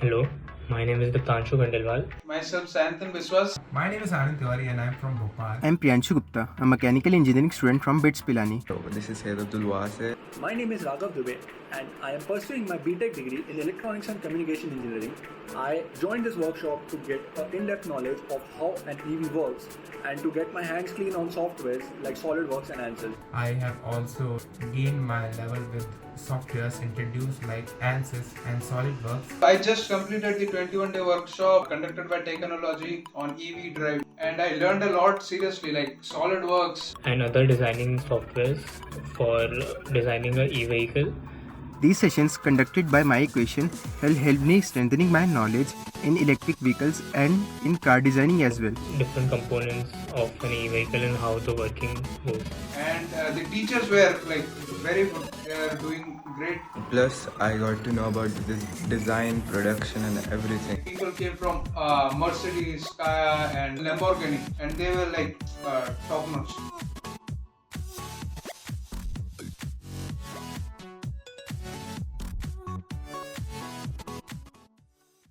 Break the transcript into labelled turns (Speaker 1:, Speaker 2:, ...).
Speaker 1: Hello, my name is Diptanshu Gandelwal.
Speaker 2: Myself, Santhan Biswas.
Speaker 3: My name is Anand Tiwari and I am from Bhopal.
Speaker 4: I'm Priyanshu Gupta, a mechanical engineering student from BITS Pilani.
Speaker 5: This is Said Abdul Wase.
Speaker 6: My name is Raghav Dubey and I am pursuing my BTech degree in Electronics and Communication Engineering. I joined this workshop to get an in-depth knowledge of how an EV works and to get my hands clean on softwares like SolidWorks and ANSYS.
Speaker 3: I have also gained my level with softwares introduced like ANSYS and SolidWorks.
Speaker 2: I just completed the 21-day workshop conducted by Technology on EV drive, and I learned a lot seriously, like SolidWorks
Speaker 1: And other designing softwares for designing a e-vehicle.
Speaker 4: These sessions conducted by My Equation will help me strengthening my knowledge in electric vehicles and in car designing as well.
Speaker 1: Different components of an e-vehicle and how the working goes.
Speaker 2: and the teachers were like very good. They are doing great.
Speaker 5: Plus, I got to know about this design, production, and everything.
Speaker 2: People came from Mercedes, Kaya, and Lamborghini, and they were like top notch.